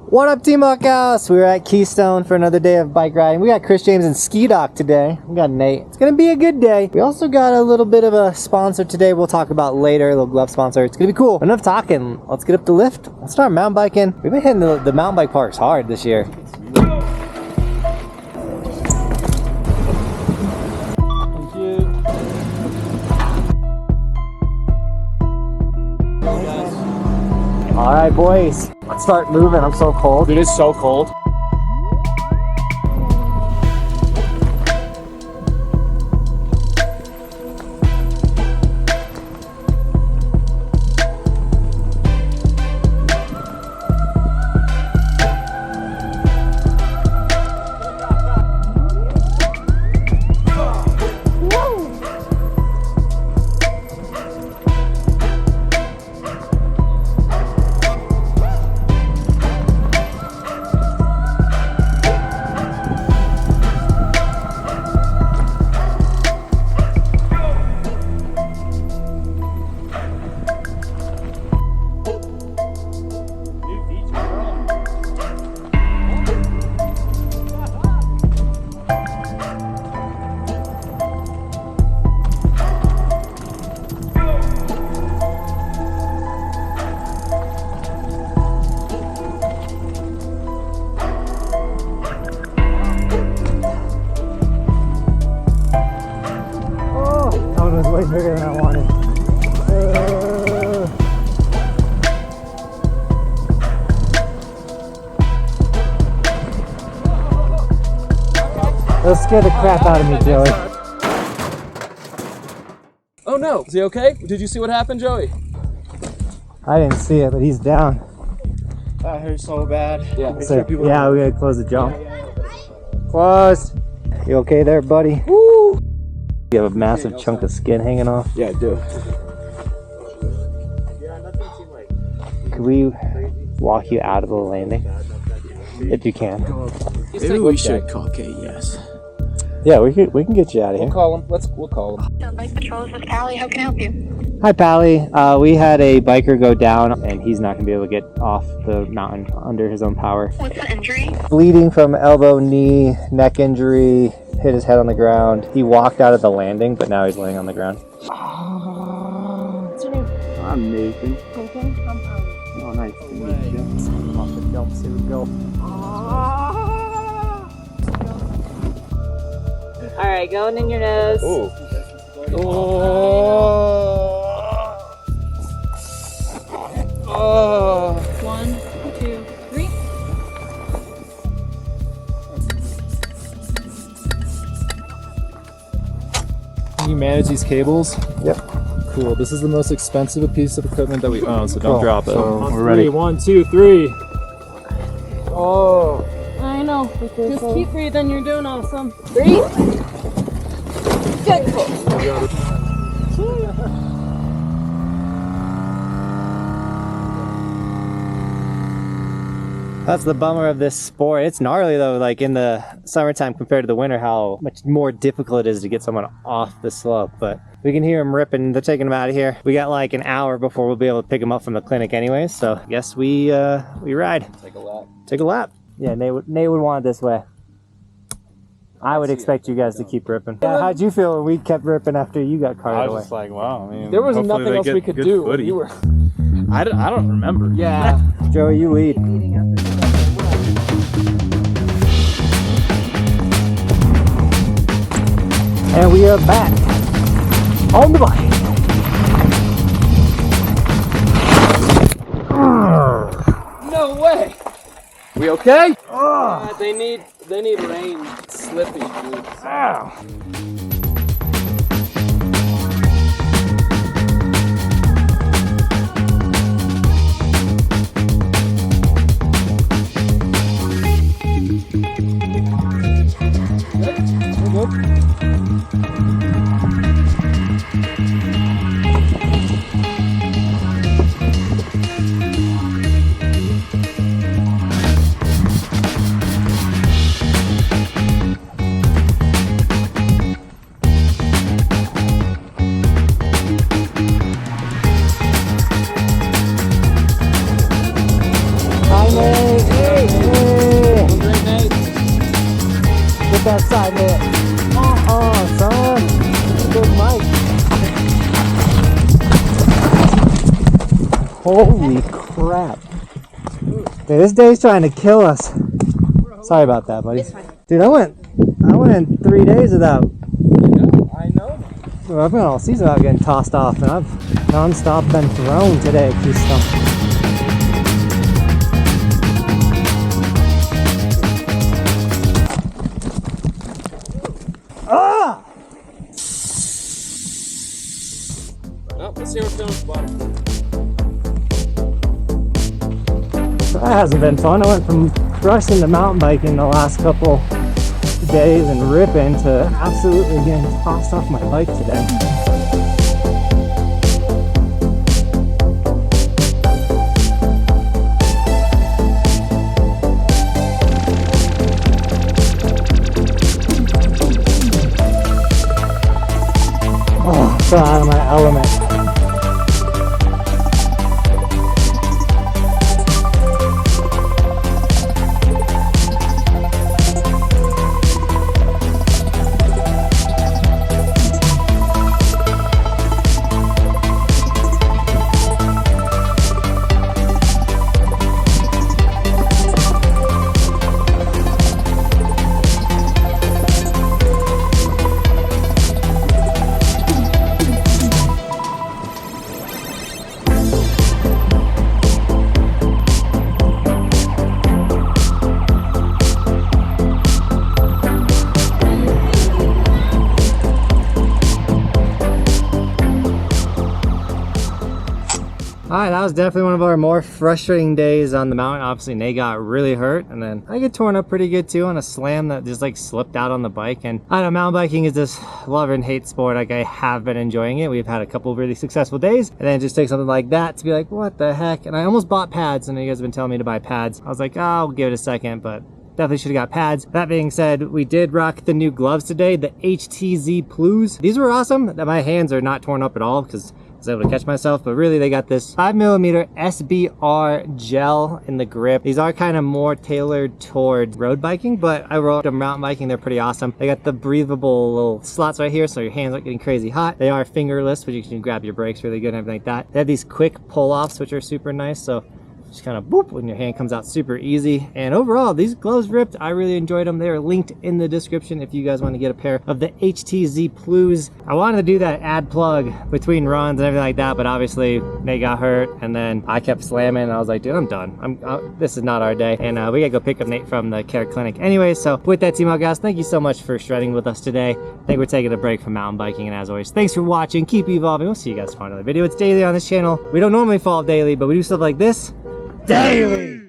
What up, Team Buckhouse? We're at Keystone for another day of bike riding. We got Chris James and Ski Doc today. We got Nate. It's gonna be a good day. We also got a little bit of a sponsor today we'll talk about later, a little glove sponsor. It's gonna be cool. Enough talking. Let's get up the lift. Let's start mountain biking. We've been hitting the mountain bike parks hard this year. All right, boys, let's start moving. I'm so cold. It is so cold. Way bigger than I wanted. That'll scare the crap out of me, Joey. Oh no, is he okay? Did you see what happened, Joey? I didn't see it, but he's down. That hurt so bad. Yeah. So, yeah, we gotta close the jump. Closed. You okay there, buddy? Woo! You have a massive chunk of skin hanging off. Yeah, I do. Could we walk you out of the landing? If you can. Maybe we should call Kate, yes. Yeah, we can get you out of here. We'll call him. We'll call him. Bike Patrol, this is Pally. How can I help you? Hi, Pally. We had a biker go down, and he's not going to be able to get off the mountain under his own power. What's the injury? Bleeding from elbow, knee, neck injury, hit his head on the ground. He walked out of the landing, but now he's laying on the ground. What's your name? I'm Nathan. Nathan? I'm Pally. Oh, nice to meet you. Off the jump, see we go. All right, going in your nose. Oh. Oh. 1, 2, 3. Can you manage these cables? Yep. Cool. This is the most expensive piece of equipment that we own, so don't Cool. drop it. So we're ready. 1, 2, 3. Oh. I know. Just keep breathing. You're doing awesome. 3. Get close. That's the bummer of this sport. It's gnarly though, like in the summertime compared to the winter, how much more difficult it is to get someone off the slope. But we can hear them ripping. They're taking them out of here. We got like an hour before we'll be able to pick them up from the clinic anyways. So I guess we ride. Take a lap. Take a lap. Yeah, Nate would want it this way. I would expect you guys to keep ripping. Yeah, how'd you feel when we kept ripping after you got carted away? I was just like, wow. I mean, There was hopefully nothing they else get we could good do. footy. You were. I don't remember. Yeah. Joey, you lead. And we are back on the bike. No way. We okay? They need rain. It's slippy, dude. Holy crap. Dude, this day's trying to kill us. Sorry about that, buddy. Dude, I went 3 days without. I know. Well, I've been all season without getting tossed off, and I've non-stop been thrown today at Keystone. Ah! Well, let's see what's down at the bottom. That hasn't been fun. I went from rushing to mountain biking the last couple days and ripping to absolutely getting tossed off my bike today. Oh, so out of my element. Alright, that was definitely one of our more frustrating days on the mountain. Obviously, Nate got really hurt, and then I get torn up pretty good too on a slam that just like slipped out on the bike. And I don't know, mountain biking is this love and hate sport. Like, I have been enjoying it. We've had a couple of really successful days, and then it just takes something like that to be like, what the heck? And I almost bought pads, and you guys have been telling me to buy pads. I was like, oh, I'll give it a second, but definitely should have got pads. That being said, we did rock the new gloves today, the HTZ Plus. These were awesome. My hands are not torn up at all because I was able to catch myself, but really they got this 5mm SBR gel in the grip. These are kind of more tailored toward road biking, but I rode them mountain biking. They're pretty awesome. They got the breathable little slots right here so your hands aren't getting crazy hot. They are fingerless, but you can grab your brakes really good and everything like that. They have these quick pull-offs, which are super nice. So just kind of boop when your hand comes out super easy. And overall, these gloves ripped. I really enjoyed them. They are linked in the description if you guys want to get a pair of the HTZ Plus. I wanted to do that ad plug between runs and everything like that, but obviously Nate got hurt, and then I kept slamming, and I was like, dude, I'm done. This is not our day, and we gotta go pick up Nate from the care clinic anyway. So with that, team out, guys, thank you so much for shredding with us today. I think we're taking a break from mountain biking, and as always, thanks for watching. Keep evolving. We'll see you guys for another video. It's daily on this channel. We don't normally fall daily, but we do stuff like this daily.